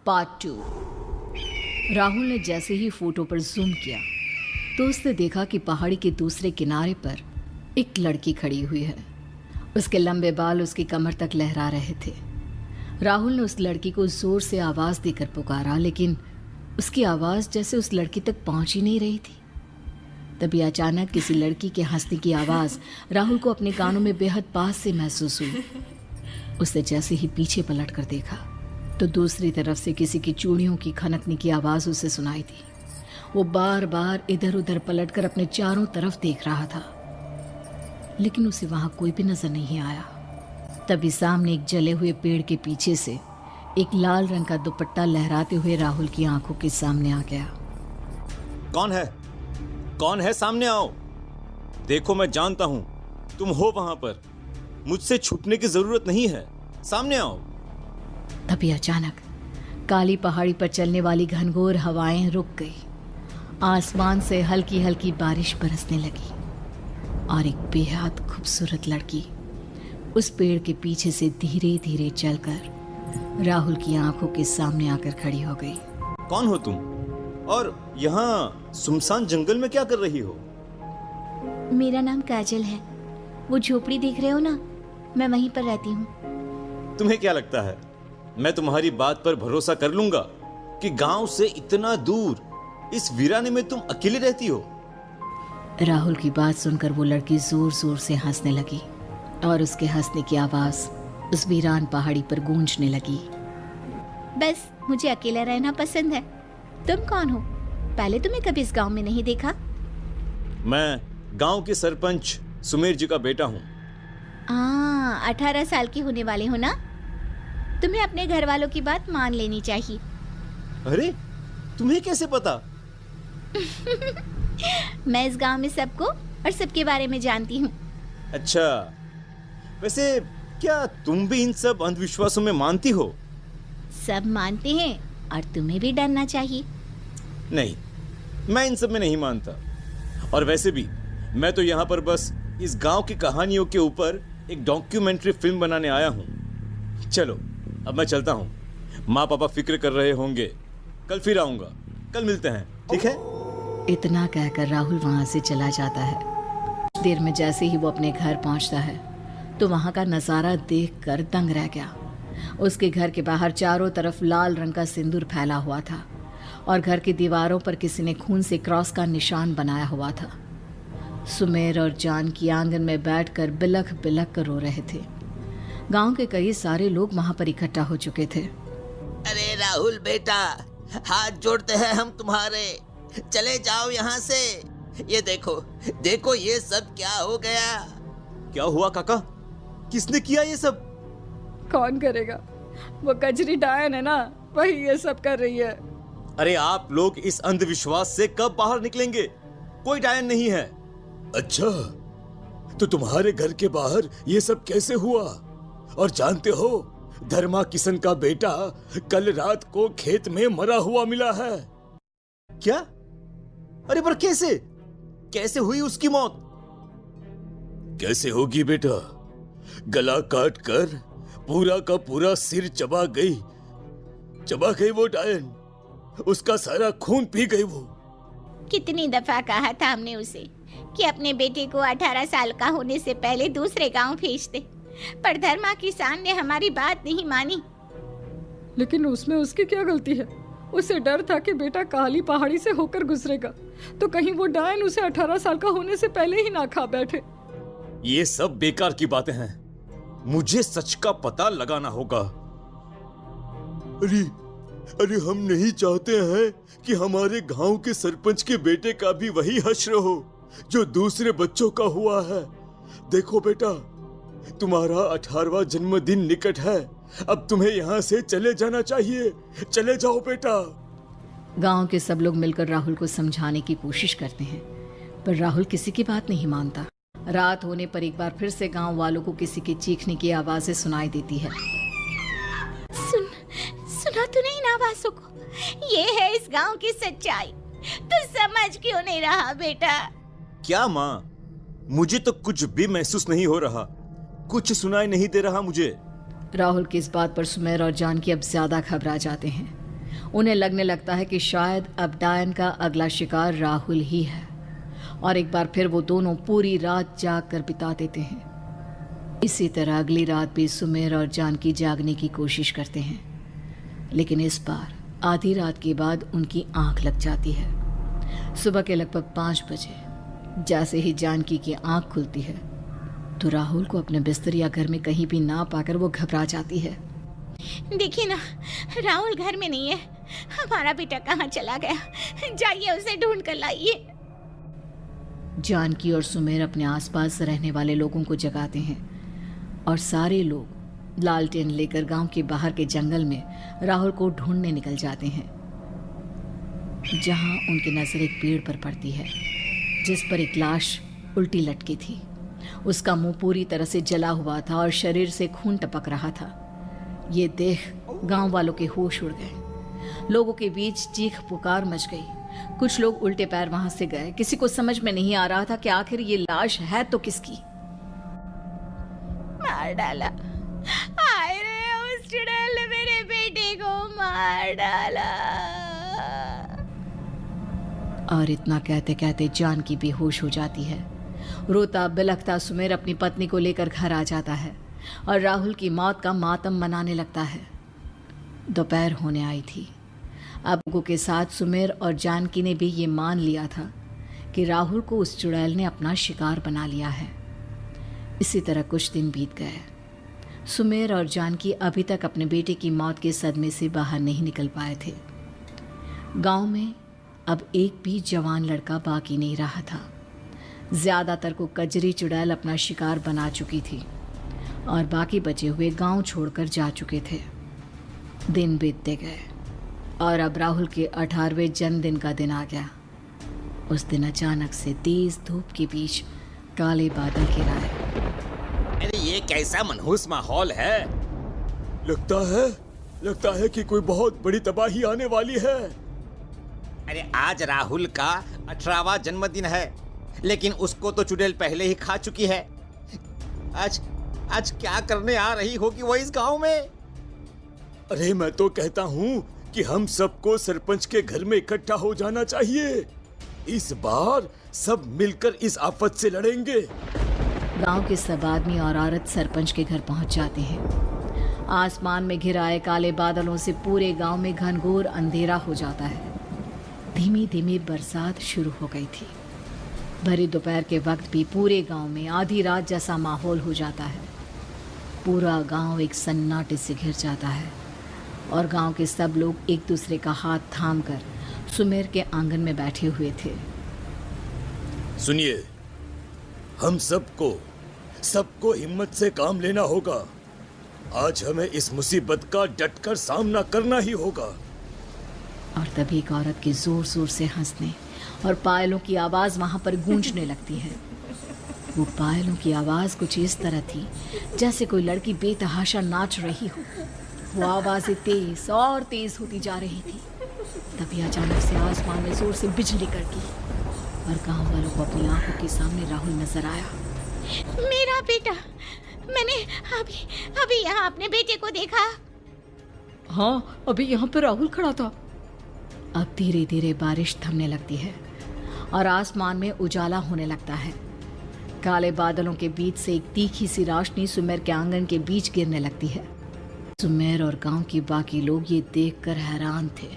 Part 2। Rahul ने जैसे ही photo पर जूम किया तो उसने देखा कि पहाड़ी के दूसरे किनारे पर एक लड़की खड़ी हुई है। उसके लंबे बाल उसकी कमर तक लहरा रहे थे। राहुल ने उस लड़की को जोर से आवाज़ देकर पुकारा, लेकिन उसकी आवाज़ जैसे उस लड़की तक पहुंच ही नहीं रही थी। तभी अचानक किसी लड़की के हंसने की आवाज़ राहुल को अपने कानों में बेहद पास से महसूस हुई। उसने जैसे ही पीछे पलट कर देखा तो दूसरी तरफ से किसी की चूड़ियों की खनकने की आवाज़ उसे सुनाई दी। वो बार बार इधर उधर पलटकर अपने चारों तरफ देख रहा था, लेकिन उसे वहां कोई भी नजर नहीं आया। तभी सामने एक जले हुए पेड़ के पीछे से एक लाल रंग का दुपट्टा लहराते हुए राहुल की आंखों के सामने आ गया। कौन है? कौन है? सामने आओ। देखो, मैं जानता हूं तुम हो वहां पर। मुझसे छुपने की जरूरत नहीं है, सामने आओ। तभी अचानक काली पहाड़ी पर चलने वाली घनघोर हवाएं रुक गई। आसमान से हल्की हल्की बारिश बरसने लगी और एक बेहद खूबसूरत लड़की उस पेड़ के पीछे से धीरे धीरे चलकर राहुल की आंखों के सामने आकर खड़ी हो गई। कौन हो तुम? और यहाँ सुनसान जंगल में क्या कर रही हो? मेरा नाम काजल है। वो झोपड़ी देख रहे हो ना, मैं वहीं पर रहती हूँ। तुम्हें क्या लगता है मैं तुम्हारी बात पर भरोसा कर लूंगा कि गांव से इतना दूर इस वीराने में तुम अकेले रहती हो? राहुल की बात सुनकर वो लड़की जोर जोर से हंसने लगी और उसके हंसने की आवाज उस वीरान पहाड़ी पर गूंजने लगी। बस मुझे अकेला रहना पसंद है। तुम कौन हो? पहले तुम्हें कभी इस गांव में नहीं देखा। मैं गांव के सरपंच सुमेर जी का बेटा हूँ। 18 साल की होने वाले हो ना? तुम्हें अपने घर वालों की बात मान लेनी चाहिए। अरे, तुम्हें कैसे पता? मैं इस गांव में सबको और सबके बारे में जानती हूँ। अच्छा, वैसे क्या तुम भी इन सब अंधविश्वासों में मानती हो? सब मानते हैं और तुम्हें भी डरना चाहिए। नहीं, मैं इन सब में नहीं मानता। और वैसे भी मैं तो यहाँ पर बस इस गांव की कहानियों के ऊपर एक डॉक्यूमेंट्री फिल्म बनाने आया हूँ। चलो, अब मैं चलता हूँ। माँ पापा फिक्र कर रहे होंगे। कल फिर आऊँगा। कल मिलते हैं, ठीक है? इतना कहकर राहुल वहां से चला जाता है। देर में जैसे ही वो अपने घर पहुंचता है तो वहां का नज़ारा देखकर दंग रह गया। उसके घर के बाहर चारों तरफ लाल रंग का सिंदूर फैला हुआ था और घर की दीवारों पर किसी ने खून से क्रॉस का निशान बनाया हुआ था। सुमेर और जानकी आंगन में बैठकर बिलख बिलख कर रो रहे थे। गांव के कई सारे लोग वहां पर इकट्ठा हो चुके थे। अरे राहुल बेटा, हाथ जोड़ते हैं हम तुम्हारे, चले जाओ यहाँ से। ये देखो देखो, ये सब क्या हो गया? क्या हुआ काका? किसने किया ये सब? कौन करेगा? वो कजरी डायन है ना, वही ये सब कर रही है। अरे, आप लोग इस अंधविश्वास से कब बाहर निकलेंगे? कोई डायन नहीं है। अच्छा, तो तुम्हारे घर के बाहर ये सब कैसे हुआ? और जानते हो, धर्मा किशन का बेटा कल रात को खेत में मरा हुआ मिला है। क्या? अरे पर कैसे? कैसे हुई उसकी मौत? कैसे होगी बेटा? गला काट कर पूरा का पूरा सिर चबा गई वो डायन। उसका सारा खून पी गई वो। कितनी दफा कहा था हमने उसे कि अपने बेटे को 18 साल का होने से पहले दूसरे गांव भेज दे, पर धर्मा किसान ने हमारी बात नहीं मानी। लेकिन उसमें उसकी क्या गलती है? उसे डर था कि बेटा काली पहाड़ी से होकर गुजरेगा तो कहीं वो डायन उसे 18 साल का होने से पहले ही ना खा बैठे। ये सब बेकार की बातें हैं। मुझे सच का पता लगाना होगा। अरे हम नहीं चाहते हैं कि हमारे गांव के सरपंच के बेटे का भी वही हश्र हो जो दूसरे बच्चों का हुआ है। देखो बेटा, तुम्हारा 18वां जन्मदिन निकट है। अब तुम्हें यहाँ से चले जाना चाहिए। चले जाओ बेटा। गांव के सब लोग मिलकर राहुल को समझाने की कोशिश करते हैं, पर राहुल किसी की बात नहीं मानता। रात होने पर एक बार फिर से गांव वालों को किसी के चीखने की आवाजें सुनाई देती है। सुना तूने इन आवाज़ों को? ये है इस गांव की सच्चाई। तू समझ क्यों नहीं रहा बेटा? क्या माँ? मुझे तो कुछ भी महसूस नहीं हो रहा, कुछ सुनाई नहीं दे रहा मुझे। राहुल की इस बात पर सुमेर और जानकी अब ज्यादा घबरा जाते हैं। उन्हें लगने लगता है कि शायद अब डायन का अगला शिकार राहुल ही है, और एक बार फिर वो दोनों पूरी रात जाग कर बिता देते हैं। इसी तरह अगली रात भी सुमेर और जानकी जागने की कोशिश करते हैं, लेकिन इस बार आधी रात के बाद उनकी आंख लग जाती है। सुबह के लगभग 5 बजे जैसे ही जानकी की आंख खुलती है तो राहुल को अपने बिस्तर या घर में कहीं भी ना पाकर वो घबरा जाती है। देखिए ना, राहुल घर में नहीं है। हमारा बेटा कहाँ चला गया? जाइए उसे ढूंढ कर लाइए। जानकी और सुमेर अपने आसपास रहने वाले लोगों को जगाते हैं और सारे लोग लालटेन लेकर गांव के बाहर के जंगल में राहुल को ढूंढने निकल जाते हैं, जहां उनकी नजर एक पेड़ पर पड़ती है जिस पर एक लाश उल्टी लटकी थी। उसका मुंह पूरी तरह से जला हुआ था और शरीर से खून टपक रहा था। ये देख गांव वालों के होश उड़ गए। लोगों के बीच चीख पुकार मच गई। कुछ लोग उल्टे पैर वहां से गए। किसी को समझ में नहीं आ रहा था कि आखिर ये लाश है तो किसकी। मार डाला। हाय रे, उस चुड़ैल ने मेरे बेटे को मार डाला। और इतना कहते कहते जानकी बेहोश हो जाती है। रोता बिलखता सुमेर अपनी पत्नी को लेकर घर आ जाता है और राहुल की मौत का मातम मनाने लगता है। दोपहर होने आई थी। अब लोगों के साथ सुमेर और जानकी ने भी ये मान लिया था कि राहुल को उस चुड़ैल ने अपना शिकार बना लिया है। इसी तरह कुछ दिन बीत गए। सुमेर और जानकी अभी तक अपने बेटे की मौत के सदमे से बाहर नहीं निकल पाए थे। गांव में अब एक भी जवान लड़का बाकी नहीं रहा था। ज्यादातर को कजरी चुड़ैल अपना शिकार बना चुकी थी और बाकी बचे हुए गांव छोड़कर जा चुके थे। दिन बीतते गए और अब राहुल के 18वें जन्मदिन का दिन आ गया। उस दिन अचानक से तेज धूप के बीच काले बादल घिर आए। अरे ये कैसा मनहूस माहौल है। लगता है कि कोई बहुत बड़ी तबाही आने वाली है। अरे आज राहुल का 18वां जन्मदिन है, लेकिन उसको तो चुड़ैल पहले ही खा चुकी है। आज क्या करने आ रही होगी वो इस गांव में? अरे मैं तो कहता हूँ कि हम सबको सरपंच के घर में इकट्ठा हो जाना चाहिए। इस बार सब मिलकर इस आफत से लड़ेंगे। गांव के सब आदमी और औरत सरपंच के घर पहुंच जाते हैं। आसमान में घिर आए काले बादलों से पूरे गांव में घनघोर अंधेरा हो जाता है। धीमी धीमी बरसात शुरू हो गई थी। भरी दोपहर के वक्त भी पूरे गांव में आधी रात जैसा माहौल हो जाता है। पूरा गांव एक सन्नाटे से घिर जाता है और गांव के सब लोग एक दूसरे का हाथ थामकर सुमेर के आंगन में बैठे हुए थे। सुनिए, हम सबको हिम्मत से काम लेना होगा। आज हमें इस मुसीबत का डटकर सामना करना ही होगा। और तभी एक औरत के जोर जोर से हंसने और पायलों की आवाज वहां पर गूंजने लगती है। वो पायलों की आवाज कुछ इस तरह थी जैसे कोई लड़की बेतहाशा नाच रही हो। वो आवाजें तेज और तेज होती जा रही थी। तभी अचानक से आसमान में जोर से बिजली कड़की और गांव वालों को अपनी आंखों के सामने राहुल नजर आया। मेरा बेटा, मैंने अभी यहाँ अपने बेटे को देखा। हाँ, अभी यहाँ पे राहुल खड़ा था। अब धीरे धीरे बारिश थमने लगती है और आसमान में उजाला होने लगता है। काले बादलों के बीच से एक तीखी सी रोशनी सुमेर के आंगन के बीच गिरने लगती है। सुमेर और गांव के बाकी लोग ये देखकर हैरान थे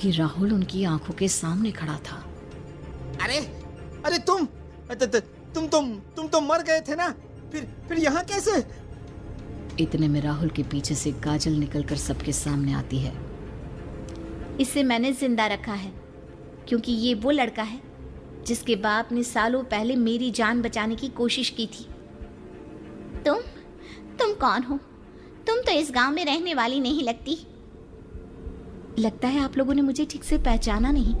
कि राहुल उनकी आंखों के सामने खड़ा था। अरे तुम तो मर गए थे ना, फिर यहाँ कैसे? इतने में राहुल के पीछे से काजल निकलकर सबके सामने आती है। इसे मैंने जिंदा रखा है क्योंकि ये वो लड़का है जिसके बाप ने सालों पहले मेरी जान बचाने की कोशिश की थी। तुम कौन हो? तुम तो इस गांव में रहने वाली नहीं लगती। लगता है आप लोगों ने मुझे ठीक से पहचाना नहीं।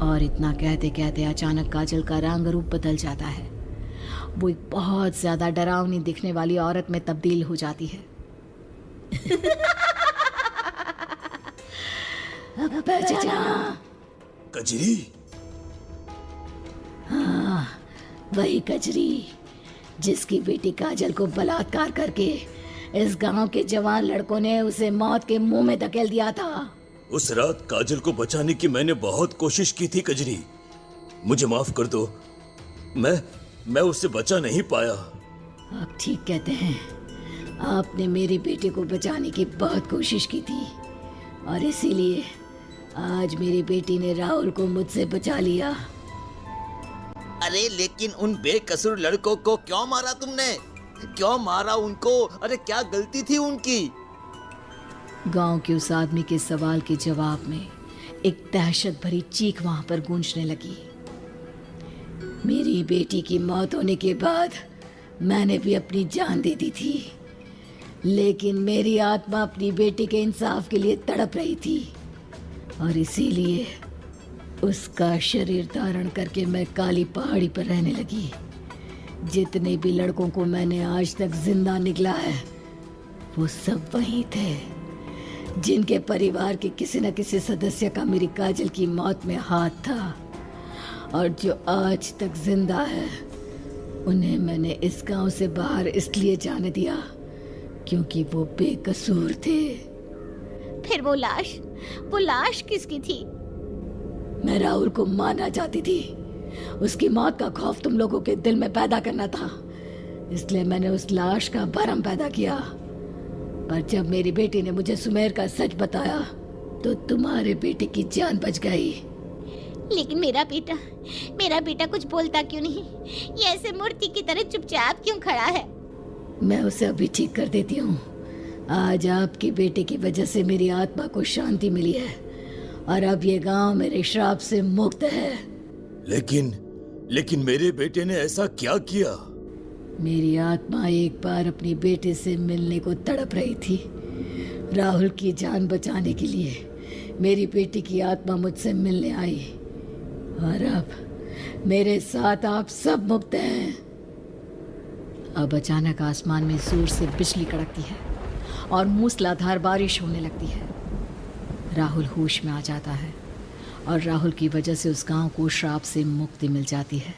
और इतना कहते कहते अचानक काजल का रंग रूप बदल जाता है। वो एक बहुत ज्यादा डरावनी दिखने वाली औरत में तब्दील हो जाती है। अब पहचाना? कजरी? हाँ, वही कजरी जिसकी बेटी काजल को बलात्कार करके इस गांव के जवान लड़कों ने उसे मौत के मुंह में धकेल दिया था। उस रात काजल को बचाने की मैंने बहुत कोशिश की थी कजरी। मुझे माफ कर दो, मैं उससे बचा नहीं पाया। आप ठीक कहते हैं, आपने मेरे बेटे को बचाने की बहुत कोशिश की थी और इसीलिए आज मेरी बेटी ने राहुल को मुझसे बचा लिया। अरे लेकिन उन बेकसूर लड़कों को क्यों मारा तुमने? क्यों मारा उनको? अरे क्या गलती थी उनकी? गांव के उस आदमी के सवाल के जवाब में एक दहशत भरी चीख वहां पर गूंजने लगी। मेरी बेटी की मौत होने के बाद मैंने भी अपनी जान दे दी थी, लेकिन मेरी आत्मा अपनी बेटी के इंसाफ के लिए तड़प रही थी और इसीलिए उसका शरीर धारण करके मैं काली पहाड़ी पर रहने लगी। जितने भी लड़कों को मैंने आज तक जिंदा निकला है वो सब वही थे जिनके परिवार के किसी न किसी सदस्य का मेरी काजल की मौत में हाथ था, और जो आज तक जिंदा है उन्हें मैंने इस गांव से बाहर इसलिए जाने दिया क्योंकि वो बेकसूर थे। फिर वो लाश किसकी थी? मैं राहुल को मारना चाहती थी। उसकी मौत का खौफ तुम लोगों के दिल में पैदा करना था, इसलिए मैंने उस लाश का भरम पैदा किया। पर जब मेरी बेटी ने मुझे सुमेर का सच बताया तो तुम्हारे बेटे की जान बच गई। लेकिन मेरा बेटा कुछ बोलता क्यों नहीं? ये ऐसे मूर्ति की तरह चुपचाप क्यों खड़ा है? मैं उसे अभी ठीक कर देती हूँ। आज आपकी बेटे की वजह से मेरी आत्मा को शांति मिली है और अब ये गांव मेरे श्राप से मुक्त है। लेकिन मेरे बेटे ने ऐसा क्या किया? मेरी आत्मा एक बार अपनी बेटे से मिलने को तड़प रही थी। राहुल की जान बचाने के लिए मेरी बेटी की आत्मा मुझसे मिलने आई और अब मेरे साथ आप सब मुक्त हैं। अब अचानक आसमान में जोर से बिजली कड़कती है और मूसलाधार बारिश होने लगती है। राहुल होश में आ जाता है और राहुल की वजह से उस गांव को श्राप से मुक्ति मिल जाती है।